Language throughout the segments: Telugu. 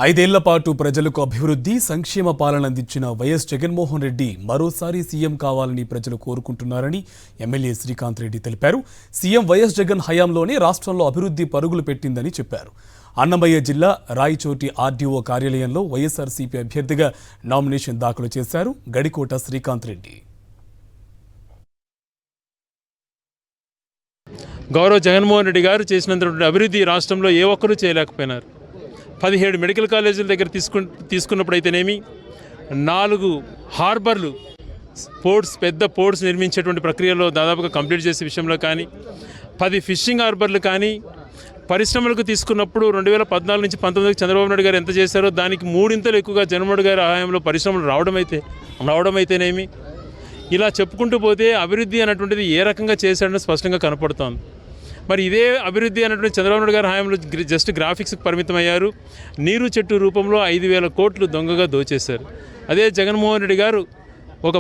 ఐదేళ్ల పాటు ప్రజలకు అభివృద్ధి సంక్షేమ పాలన అందించిన వైఎస్ జగన్మోహన్ రెడ్డి మరోసారి సీఎం కావాలని ప్రజలు కోరుకుంటున్నారని ఎమ్మెల్యే శ్రీకాంత్ రెడ్డి తెలిపారు. సీఎం వైఎస్ జగన్ హయాంలోనే రాష్ట్రంలో అభివృద్ధి పరుగులు పెట్టిందని చెప్పారు. అన్నమయ్య జిల్లా రాయచోటి ఆర్డీఓ కార్యాలయంలో వైఎస్ఆర్సీపీ అభ్యర్థిగా నామినేషన్ దాఖలు చేశారు గడికోట శ్రీకాంత్ రెడ్డి. గౌరవ జగన్మోహన్ రెడ్డి గారు చేసినంత అభివృద్ధి రాష్ట్రంలో ఏ ఒక్కరూ చేయలేకపోయినారు. 17 మెడికల్ కాలేజీల దగ్గర తీసుకున్నప్పుడైతేనేమి 4 హార్బర్లు పెద్ద పోర్ట్స్ నిర్మించేటువంటి ప్రక్రియలో దాదాపుగా కంప్లీట్ చేసే విషయంలో కానీ 10 ఫిషింగ్ హార్బర్లు కానీ పరిశ్రమలకు తీసుకున్నప్పుడు 2014 నుంచి 19 చంద్రబాబు నాయుడు గారు ఎంత చేశారో దానికి 3 ఎక్కువగా జగన్మోహన్ గారి హయాంలో పరిశ్రమలు రావడమైతేనేమి ఇలా చెప్పుకుంటూ పోతే అభివృద్ధి అన్నటువంటిది ఏ రకంగా చేశాడని స్పష్టంగా కనపడుతోంది. మరి ఇదే అభివృద్ధి అన్నటువంటి చంద్రబాబు నాయుడు గారి హయాంలో జస్ట్ గ్రాఫిక్స్కి పరిమితమయ్యారు. నీరు చెట్టు రూపంలో 5,000 కోట్లు దొంగగా దోచేశారు. అదే జగన్మోహన్ రెడ్డి గారు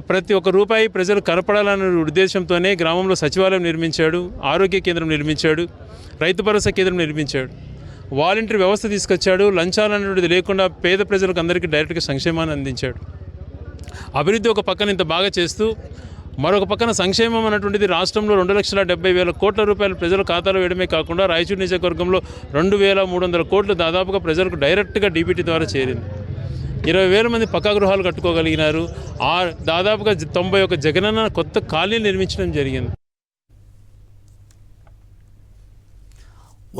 ప్రతి ఒక్క రూపాయి ప్రజలు కనపడాలన్న ఉద్దేశంతోనే గ్రామంలో సచివాలయం నిర్మించాడు, ఆరోగ్య కేంద్రం నిర్మించాడు, రైతు భరోసా కేంద్రం నిర్మించాడు, వాలంటీర్ వ్యవస్థ తీసుకొచ్చాడు, లంచాలు అనేటువంటిది లేకుండా పేద ప్రజలకు అందరికీ డైరెక్ట్గా సంక్షేమాన్ని అందించాడు. అభివృద్ధి ఒక పక్కన ఇంత బాగా చేస్తూ మరొక పక్కన సంక్షేమం అన్నటువంటిది రాష్ట్రంలో 2,70,000 కోట్ల రూపాయలు ప్రజల ఖాతాలో వేయడమే కాకుండా రాయచూరు నియోజకవర్గంలో 2,300 కోట్లు దాదాపుగా ప్రజలకు డైరెక్ట్గా డీబీటీ ద్వారా చేరింది. 20,000 మంది పక్కా గృహాలు కట్టుకోగలిగినారు. దాదాపుగా 91 జగనన్న కొత్త కాలనీలు నిర్మించడం జరిగింది.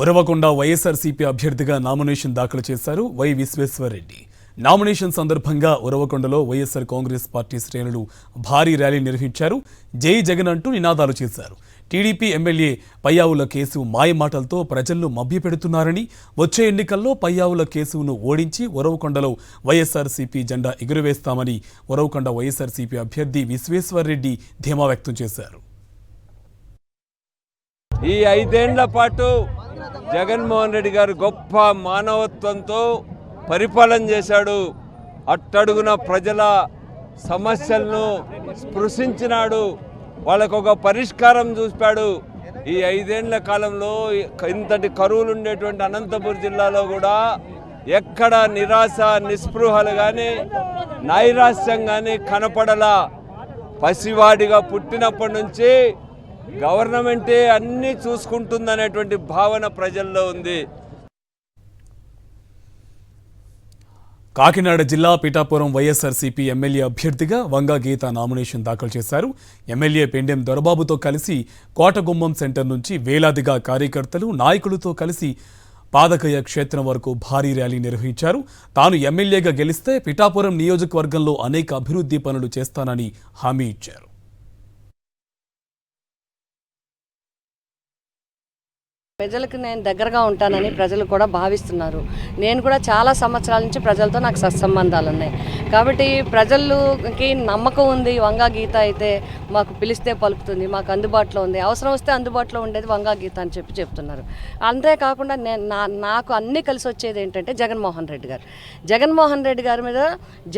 ఉరవకొండ వైఎస్ఆర్సీపీ అభ్యర్థిగా నామినేషన్ దాఖలు చేశారు వై విశ్వేశ్వరరెడ్డి. నామినేషన్ సందర్భంగా ఉరవకొండలో వైఎస్ఆర్ కాంగ్రెస్ పార్టీ శ్రేణులు భారీ ర్యాలీ నిర్వహించారు. జై జగన్ అంటూ నినాదాలు చేశారు. టీడీపీ ఎమ్మెల్యే పయ్యావుల కేశవ్ మాయమాటలతో ప్రజలను మభ్యపెడుతున్నారని, వచ్చే ఎన్నికల్లో పయ్యావుల కేశవ్ను ఓడించి ఉరవకొండలో వైఎస్ఆర్సీపీ జెండా ఎగురవేస్తామని ఉరవకొండ వైఎస్ఆర్సీపీ అభ్యర్థి విశ్వేశ్వరరెడ్డి ధీమా వ్యక్తం చేశారు. ఈ 5 ఏళ్ల పాటు జగన్మోహన్ రెడ్డి గారు గొప్ప మానవత్వంతో పరిపాలన చేశాడు. అట్టడుగున ప్రజల సమస్యలను స్పృశించినాడు, వాళ్ళకు ఒక పరిష్కారం చూపాడు. ఈ 5 ఏళ్ల కాలంలో ఇంతటి కరువులు ఉండేటువంటి అనంతపురం జిల్లాలో కూడా ఎక్కడ నిరాశ నిస్పృహలు కానీ నైరాశ్యం కానీ కనపడలా. పసివాడిగా పుట్టినప్పటి నుంచి గవర్నమెంటే అన్నీ చూసుకుంటుందనేటువంటి భావన ప్రజల్లో ఉంది. కాకినాడ జిల్లా పిఠాపురం వైఎస్ఆర్సీపీ ఎమ్మెల్యే అభ్యర్థిగా వంగా గీత నామినేషన్ దాఖలు చేశారు. ఎమ్మెల్యే పెండెం దొరబాబుతో కలిసి కోటగుమ్మం సెంటర్ నుంచి వేలాదిగా కార్యకర్తలు నాయకులతో కలిసి పాదకయ్య క్షేత్రం వరకు భారీ ర్యాలీ నిర్వహించారు. తాను ఎమ్మెల్యేగా గెలిస్తే పిఠాపురం నియోజకవర్గంలో అనేక అభివృద్ధి పనులు చేస్తానని హామీ ఇచ్చారు. ప్రజలకు నేను దగ్గరగా ఉంటానని ప్రజలు కూడా భావిస్తున్నారు. నేను కూడా చాలా సంవత్సరాల నుంచి ప్రజలతో నాకు సత్సంబంధాలు ఉన్నాయి కాబట్టి ప్రజలకి నమ్మకం ఉంది. వంగా గీత అయితే మాకు పిలిస్తే పలుకుతుంది, మాకు అందుబాటులో ఉంది, అవసరం వస్తే అందుబాటులో ఉండేది వంగా గీత అని చెప్తున్నారు. అంతేకాకుండా నాకు అన్నీ కలిసి వచ్చేది ఏంటంటే జగన్మోహన్ రెడ్డి గారి మీద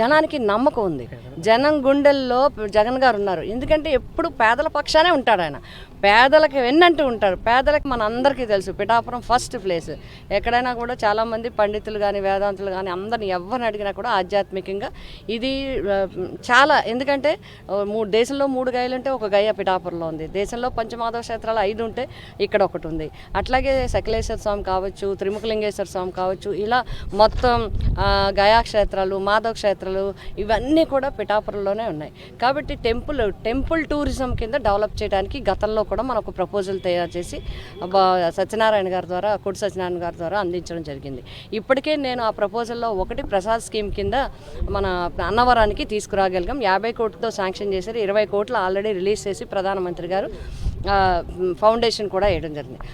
జనానికి నమ్మకం ఉంది. జనం గుండెల్లో జగన్ గారు ఉన్నారు. ఎందుకంటే ఎప్పుడు పేదల పక్షానే ఉంటాడు ఆయన. పేదలకు వెన్నంటూ ఉంటారు. పేదలకు మన అందరికీ తెలుసు పిఠాపురం ఫస్ట్ ప్లేస్. ఎక్కడైనా కూడా చాలామంది పండితులు కానీ వేదాంతులు కానీ అందరిని ఎవరిని అడిగినా కూడా ఆధ్యాత్మికంగా ఇది చాలా. ఎందుకంటే దేశంలో 3 గయలు ఉంటే ఒక గయ పిఠాపురంలో ఉంది. దేశంలో పంచమాధవ క్షేత్రాలు 5 ఉంటే ఇక్కడ ఒకటి ఉంది. అట్లాగే సకలేశ్వర స్వామి కావచ్చు, త్రిముఖలింగేశ్వర స్వామి కావచ్చు, ఇలా మొత్తం గయా క్షేత్రాలు, మాధవ క్షేత్రాలు ఇవన్నీ కూడా పిఠాపురంలోనే ఉన్నాయి. కాబట్టి టెంపుల్ టూరిజం కింద డెవలప్ చేయడానికి గతంలో కూడా మనం ఒక ప్రపోజల్ తయారు చేసి సత్యనారాయణ గారి ద్వారా కొడి సత్యనారాయణ గారి ద్వారా అందించడం జరిగింది. ఇప్పటికే నేను ఆ ప్రపోజల్లో ఒకటి ప్రసాద్ స్కీమ్ కింద మన అన్నవరానికి తీసుకురాగలిగాం. 50 కోట్లతో శాంక్షన్ చేశారు. 20 కోట్లు ఆల్రెడీ రిలీజ్ చేసి ప్రధానమంత్రి గారు ఫౌండేషన్ కూడా వేయడం జరిగింది.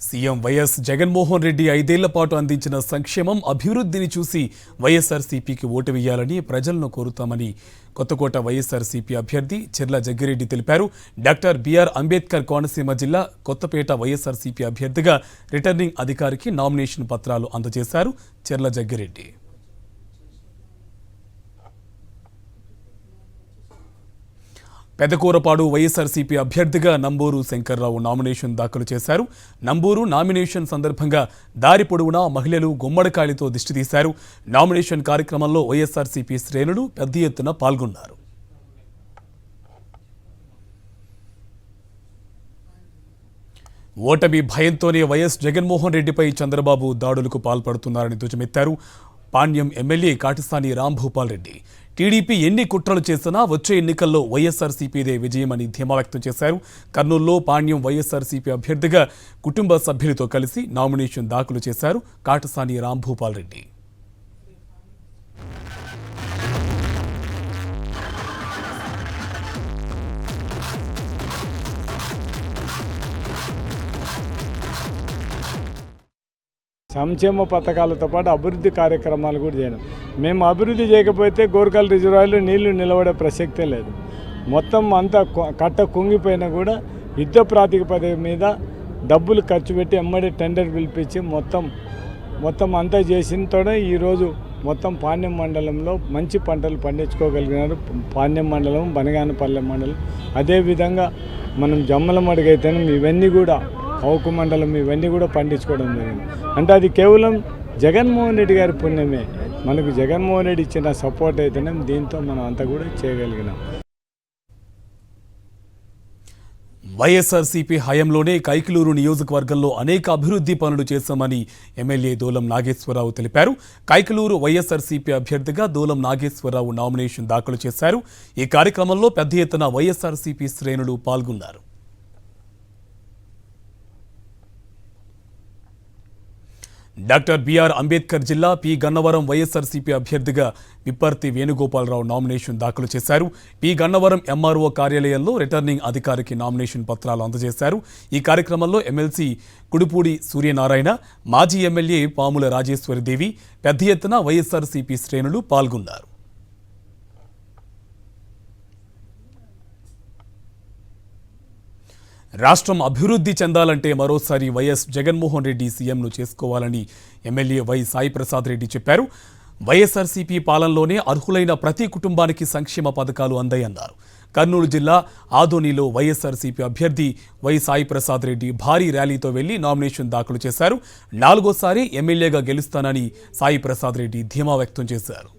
సీఎం వైఎస్ జగన్మోహన్ రెడ్డి 5 ఏళ్ల పాటు అందించిన సంక్షేమం అభివృద్ధిని చూసి వైఎస్ఆర్సీపీకి ఓటు వేయాలని ప్రజలను కోరుతామని కొత్తకోట వైఎస్ఆర్సీపీ అభ్యర్థి చెర్ల జగ్గిరెడ్డి తెలిపారు. డాక్టర్ బిఆర్ అంబేద్కర్ కోనసీమ జిల్లా కొత్తపేట వైఎస్ఆర్సీపీ అభ్యర్థిగా రిటర్నింగ్ అధికారికి నామినేషన్ పత్రాలు అందజేశారు చెర్ల జగ్గిరెడ్డి. పెదకూరపాడు వైఎస్ఆర్సీపీ అభ్యర్థిగా నంబూరు శంకర్రావు నామినేషన్ దాఖలు చేశారు. నంబూరు నామినేషన్ సందర్భంగా దారి పొడవునా మహిళలు గుమ్మడికాయలతో దిష్టి తీశారు. నామినేషన్ కార్యక్రమంలో వైఎస్ఆర్సీపీ శ్రేణులు పెద్ద ఎత్తున పాల్గొన్నారు. ఓటమి భయంతోనే వైఎస్ జగన్మోహన్ రెడ్డిపై చంద్రబాబు దాడులకు పాల్పడుతున్నారని ధ్వజమెత్తారు. పాణ్యం ఎమ్మెల్యే కాటిసాని రాంభూపాల్ రెడ్డి టీడీపీ ఎన్ని కుట్రలు చేసినా వచ్చే ఎన్నికల్లో వైఎస్ఆర్సీపీదే విజయమని ధీమా వ్యక్తం చేశారు. కర్నూలులో పాణ్యం వైఎస్ఆర్సీపీ అభ్యర్థిగా కుటుంబ సభ్యులతో కలిసి నామినేషన్ దాఖలు చేశారు కాటిసాని రాంభూపాల్ రెడ్డి. సంక్షేమ పథకాలతో పాటు అభివృద్ధి కార్యక్రమాలు కూడా చేయడం. మేము అభివృద్ధి చేయకపోతే గోర్కల్ రిజర్వాయర్లో నీళ్లు నిలబడే ప్రసక్తే లేదు. మొత్తం అంతా కట్ట కుంగిపోయినా కూడా యుద్ధ ప్రాతిపదిక మీద డబ్బులు ఖర్చు పెట్టి ఎమ్మడి టెండర్ పిలిపించి మొత్తం అంతా చేసినతోనే ఈరోజు మొత్తం పాణ్యం మండలంలో మంచి పంటలు పండించుకోగలిగినారు. పాణ్యం మండలం, బనగానపల్లె మండలం, అదేవిధంగా మనం జమ్మలమడుగు అయితేనే ఇవన్నీ కూడా కౌకు మండలం ఇవన్నీ కూడా పండించుకోవడం జరిగింది. అంటే అది కేవలం జగన్మోహన్ రెడ్డి గారి పుణ్యమే. మనకు జగన్మోహన్ రెడ్డి ఇచ్చిన సపోర్ట్ అయితేనే దీంతో మనం అంతా కూడా చేయగలిగినాం. వైఎస్ఆర్సీపీ హయాంలోనే కైకలూరు నియోజకవర్గంలో అనేక అభివృద్ధి పనులు చేశామని ఎమ్మెల్యే దూలం నాగేశ్వరరావు తెలిపారు. కైకలూరు వైఎస్ఆర్సీపీ అభ్యర్థిగా దూలం నాగేశ్వరరావు నామినేషన్ దాఖలు చేశారు. ఈ కార్యక్రమంలో పెద్ద ఎత్తున వైఎస్ఆర్సీపీ శ్రేణులు పాల్గొన్నారు. డాక్టర్ బిఆర్ అంబేద్కర్ జిల్లా పి గన్నవరం వైఎస్ఆర్సీపీ అభ్యర్థిగా విప్పర్తి వేణుగోపాలరావు నామినేషన్ దాఖలు చేశారు. పి గన్నవరం ఎంఆర్ఓ కార్యాలయంలో రిటర్నింగ్ అధికారికి నామినేషన్ పత్రాలు అందజేశారు. ఈ కార్యక్రమంలో ఎమ్మెల్సీ కుడుపూడి సూర్యనారాయణ, మాజీ ఎమ్మెల్యే పాముల రాజేశ్వరిదేవి, పెద్ద ఎత్తున వైఎస్ఆర్సీపీ శ్రేణులు పాల్గొన్నారు. రాష్ట్రం అభివృద్ధి చెందాలంటే మరోసారి వైఎస్ జగన్మోహన్ రెడ్డి సీఎంను చేసుకోవాలని ఎమ్మెల్యే వై సాయి ప్రసాద్ రెడ్డి చెప్పారు. వైఎస్ఆర్సీపీ పాలనలోనే అర్హులైన ప్రతి కుటుంబానికి సంక్షేమ పథకాలు అందాయన్నారు. కర్నూలు జిల్లా ఆదోనిలో వైఎస్ఆర్సీపీ అభ్యర్థి వై సాయి ప్రసాద్ రెడ్డి భారీ ర్యాలీతో వెళ్లి నామినేషన్ దాఖలు చేశారు. 4వ సారి ఎమ్మెల్యేగా గెలుస్తానని సాయి ప్రసాద్ రెడ్డి ధీమా వ్యక్తం చేశారు.